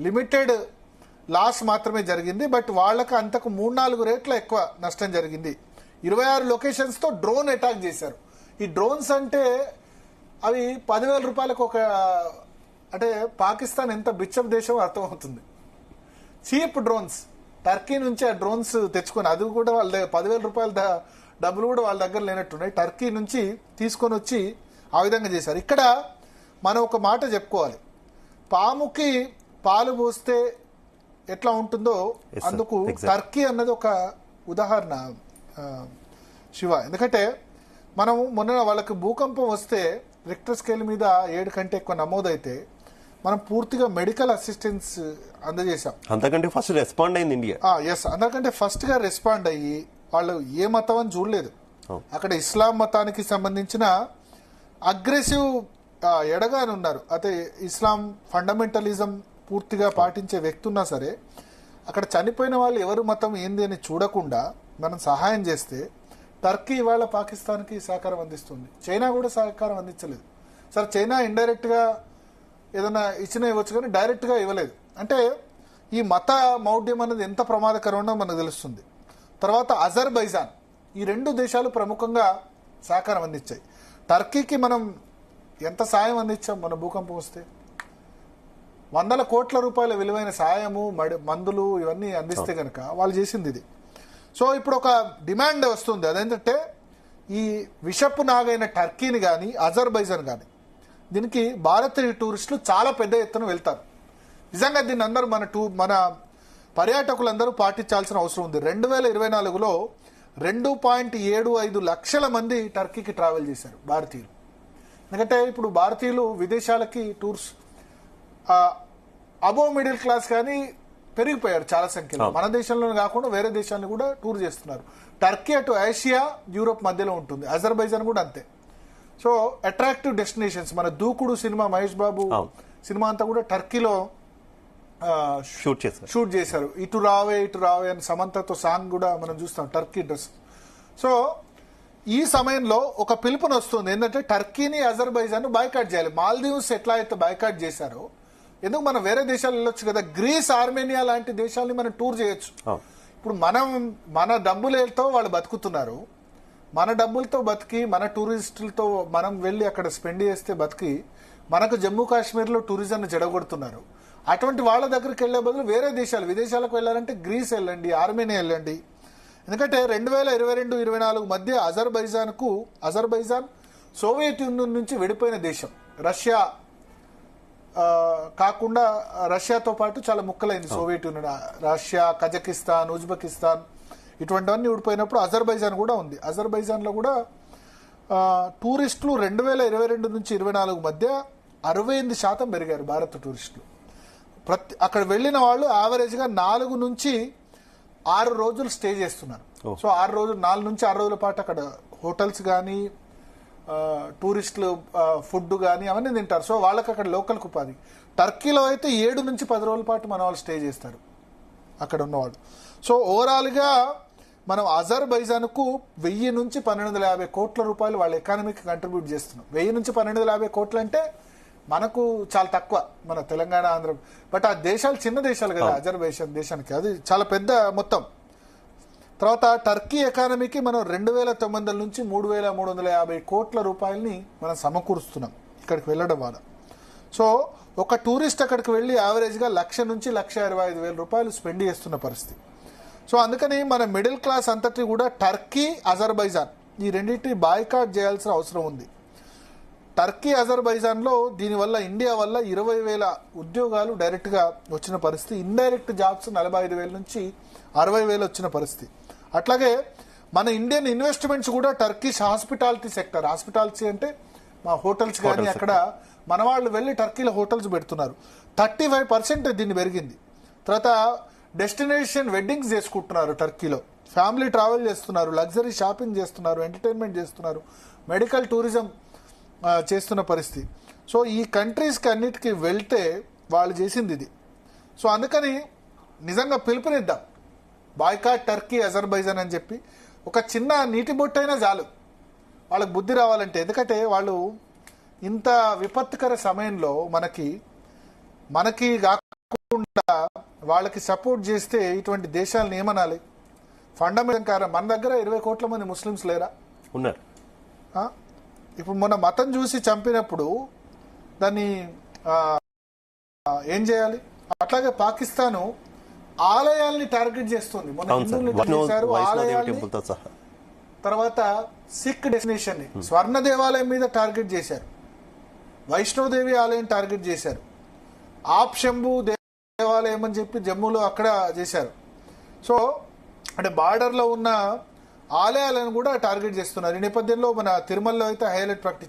Limited loss మాత్రమే జరిగింది. But వాళ్ళకి అంతకు 3-4 రేట్ల ఎక్కువ నష్టం జరిగింది. 26 లొకేషన్స్తో డ్రోన్ అటాక్ చేశారు. ఈ డ్రోన్స్ అంటే అవి 10,000 రూపాయలకు ఒక, అంటే పాకిస్తాన్ ఎంత బిచ్చం దేశం అర్థమవుతుంది. చీప్ డ్రోన్స్, టర్కీ నుంచి ఆ డ్రోన్స్ తెచ్చుకొని, అది కూడా వాళ్ళ 10,000 రూపాయల డబ్బులు కూడా వాళ్ళ దగ్గర లేనట్టున్నాయి. టర్కీ నుంచి తీసుకొని వచ్చి ఆ విధంగా చేశారు. ఇక్కడ మనం ఒక మాట చెప్పుకోవాలి, పాముకి పాలు పోస్తే ఎట్లా ఉంటుందో అందుకు టర్కీ అన్నది ఒక ఉదాహరణ శివ. ఎందుకంటే మనం మొన్న వాళ్ళకి భూకంపం వస్తే రిక్టర్ స్కేల్ మీద 7 కంటే ఎక్కువ నమోదైతే మనం పూర్తిగా మెడికల్ అసిస్టెన్స్ అందజేశాం. అంతకంటే ఫస్ట్ రెస్పాండ్ అయింది ఇండియా. ఎస్, అందరికంటే ఫస్ట్ గా రెస్పాండ్ అయ్యి, వాళ్ళు ఏ మతం అని చూడలేదు, అక్కడ ఇస్లాం మతానికి సంబంధించిన అగ్రెసివ్ ఎడగాని ఉన్నారు. అయితే ఇస్లాం ఫండమెంటలిజం పూర్తిగా పాటించే వ్యక్తి ఉన్నా సరే అక్కడ చనిపోయిన వాళ్ళు ఎవరు మతం ఏంది అని చూడకుండా మనం సహాయం చేస్తే టర్కీ ఇవాళ పాకిస్తాన్కి సహకారం అందిస్తుంది. చైనా కూడా సహకారం అందించలేదు. సరే, చైనా ఇండైరెక్ట్ గా ఏదైనా ఇవ్వచ్చు కానీ డైరెక్ట్ గా ఇవ్వలేదు. అంటే ఈ మత మౌఢ్యం అనేది ఎంత ప్రమాదకరమో మనకు తెలుస్తుంది. తర్వాత అజర్బైజాన్, ఈ 2 దేశాలు ప్రముఖంగా సహకారం అందించాయి. టర్కీకి మనం ఎంత సాయం అందించాం? మన భూకంపం వస్తే 100 కోట్ల రూపాయల విలువైన సాయము, మందులు ఇవన్నీ అందిస్తే కనుక వాళ్ళు చేసింది ఇది. సో ఇప్పుడు ఒక డిమాండ్ వస్తుంది, అదేంటంటే ఈ విషపు నాగైన టర్కీని కానీ అజర్బైజాన్ కానీ దీనికి భారతీయ టూరిస్టులు చాలా పెద్ద ఎత్తున వెళ్తారు. నిజంగా దీన్ని అందరూ మన పర్యాటకులందరూ పాటించాల్సిన అవసరం ఉంది. 2024లో 2.75 లక్షల మంది టర్కీకి ట్రావెల్ చేశారు భారతీయులు. ఎందుకంటే ఇప్పుడు భారతీయులు విదేశాలకి టూర్స్ అబోవ్ మిడిల్ క్లాస్ కానీ పెరిగిపోయారు చాలా సంఖ్యలో. మన దేశంలోనే కాకుండా వేరే దేశాలను కూడా టూర్ చేస్తున్నారు. టర్కీ అటు ఆసియా యూరోప్ మధ్యలో ఉంటుంది, అజర్బైజాన్ కూడా అంతే. సో అట్రాక్టివ్ డెస్టినేషన్స్, మన దూకుడు సినిమా, మహేష్ బాబు సినిమా అంతా కూడా టర్కీలో షూట్ చేశారు. ఇటు రావే అని సమంతతో సాంగ్ కూడా మనం చూస్తాం, టర్కీ డ్రెస్. సో ఈ సమయంలో ఒక పిలుపుని వస్తుంది ఏంటంటే టర్కీని అజర్బైజాన్ బాయ్కాట్ చేయాలి. మాల్దీవ్స్ ఎట్లా అయితే బాయ్కాట్ చేశారో ఎందుకు మనం వేరే దేశాలు వెళ్ళొచ్చు కదా, గ్రీస్, ఆర్మేనియా లాంటి దేశాలని మనం టూర్ చేయొచ్చు. ఇప్పుడు మన డబ్బులతో వాళ్ళు బతుకుతున్నారు, మన డబ్బులతో బతికి మన టూరిస్టులతో మనం వెళ్ళి అక్కడ స్పెండ్ చేస్తే బతికి మనకు జమ్మూ కాశ్మీర్లో టూరిజంను జడగొడుతున్నారు. అటువంటి వాళ్ళ దగ్గరికి వెళ్లే బదులు వేరే దేశాలు, విదేశాలకు వెళ్ళాలంటే గ్రీస్ వెళ్ళండి, ఆర్మేనియా వెళ్ళండి. ఎందుకంటే 2022-24 మధ్య అజర్బైజాన్ సోవియట్ యూనియన్ నుంచి విడిపోయిన దేశం. రష్యా కాకుండా రష్యాతో పాటు చాలా ముక్కలైంది Soviet Union. Russia, Kazakhstan, Uzbekistan ఇటువంటివన్నీ విడిపోయినప్పుడు అజర్బైజాన్ కూడా ఉంది. అజర్బైజాన్లో కూడా టూరిస్టులు 2022 నుంచి 24 మధ్య 68% పెరిగారు భారత టూరిస్టులు. అక్కడ వెళ్ళిన వాళ్ళు యావరేజ్గా 4 నుంచి 6 రోజులు స్టే చేస్తున్నారు. సో 4 నుంచి 6 రోజుల పాటు అక్కడ హోటల్స్ కానీ టూరిస్టులు ఫుడ్ కానీ అవన్నీ తింటారు. సో వాళ్ళకి అక్కడ లోకల్ ఉపాధి. టర్కీలో అయితే 7 నుంచి 10 రోజుల పాటు మన వాళ్ళు స్టే చేస్తారు అక్కడ ఉన్నవాళ్ళు. సో ఓవరాల్గా మనం అజర్బైజాన్కు 1000 నుంచి 1250 కోట్ల రూపాయలు వాళ్ళ ఎకానమీకి కంట్రిబ్యూట్ చేస్తున్నాం. 1000 నుంచి 1250 కోట్లు అంటే మనకు చాలా తక్కువ, మన తెలంగాణ, ఆంధ్ర. బట్ ఆ దేశాలు చిన్న దేశాలు కదా, అజర్బైజాన్ దేశానికి అది చాలా పెద్ద మొత్తం. తర్వాత టర్కీ ఎకానమీకి మనం 2009 నుంచి 3,350 కోట్ల రూపాయలని మనం సమకూరుస్తున్నాం ఇక్కడికి వెళ్ళడం వల్ల. సో ఒక టూరిస్ట్ అక్కడికి వెళ్ళి యావరేజ్గా 1,00,000 నుంచి 1,25,000 రూపాయలు స్పెండ్ చేస్తున్న పరిస్థితి. సో అందుకని మన మిడిల్ క్లాస్ అంతటి కూడా టర్కీ, అజర్బైజాన్ ఈ రెండింటిని బాయ్కాట్ చేయాల్సిన అవసరం ఉంది. టర్కీ, అజర్బైజాన్లో దీనివల్ల ఇండియా వల్ల 20,000 ఉద్యోగాలు డైరెక్ట్గా వచ్చిన పరిస్థితి, ఇండైరెక్ట్ జాబ్స్ 45,000 నుంచి 60,000 వచ్చిన పరిస్థితి. అట్లాగే మన ఇండియన్ ఇన్వెస్ట్మెంట్స్ కూడా టర్కిష్ హాస్పిటాలిటీ సెక్టర్, హాస్పిటాలిటీ అంటే మా హోటల్స్ కానీ అక్కడ మన వాళ్ళు వెళ్ళి టర్కీలో హోటల్స్ పెడుతున్నారు. 35% దీన్ని పెరిగింది. తర్వాత డెస్టినేషన్ వెడ్డింగ్స్ చేసుకుంటున్నారు టర్కీలో, ఫ్యామిలీ ట్రావెల్ చేస్తున్నారు, లగ్జరీ షాపింగ్ చేస్తున్నారు, ఎంటర్టైన్మెంట్ చేస్తున్నారు, మెడికల్ టూరిజం చేస్తున్న పరిస్థితి. సో ఈ కంట్రీస్కి అన్నిటికీ వెళ్తే వాళ్ళు చేసింది ఇది. సో అందుకని నిజంగా పిలుపునిద్దాం, బాయ్కాట్ టర్కీ, అజర్బైజాన్ అని చెప్పి. ఒక చిన్న నీటి బొట్టైనా చాలు వాళ్ళకి బుద్ధి రావాలంటే. ఎందుకంటే వాళ్ళు ఇంత విపత్కర సమయంలో మనకి కాకుండా వాళ్ళకి సపోర్ట్ చేస్తే ఇటువంటి దేశాలను ఏమనాలి? ఫండమెంటల్ కారణం మన దగ్గర 20 కోట్ల మంది ముస్లిమ్స్ లేరా? ఉన్నారు. ఇప్పుడు మొన్న మతం చూసి చంపినప్పుడు దాన్ని ఏం చేయాలి? అట్లాగే పాకిస్తాను ఆలయాల్ని టార్గెట్ చేస్తుంది. మొన్న హిందువుల్ని చేశారు, ఆలయాల్ని, తర్వాత సిక్ డెస్టినేషన్ ని స్వర్ణ దేవాలయం మీద టార్గెట్ చేశారు, వైష్ణోదేవి ఆలయం టార్గెట్ చేశారు, ఆప్ శంభు దేవాలయం అని చెప్పి జమ్మూలో అక్కడ చేశారు. సో అంటే బార్డర్ లో ఉన్న ఆలయాలను కూడా టార్గెట్ చేస్తున్నారు. ఈ నేపథ్యంలో మన తిరుమలలో అయితే హైలైట్ ప్రకటించారు.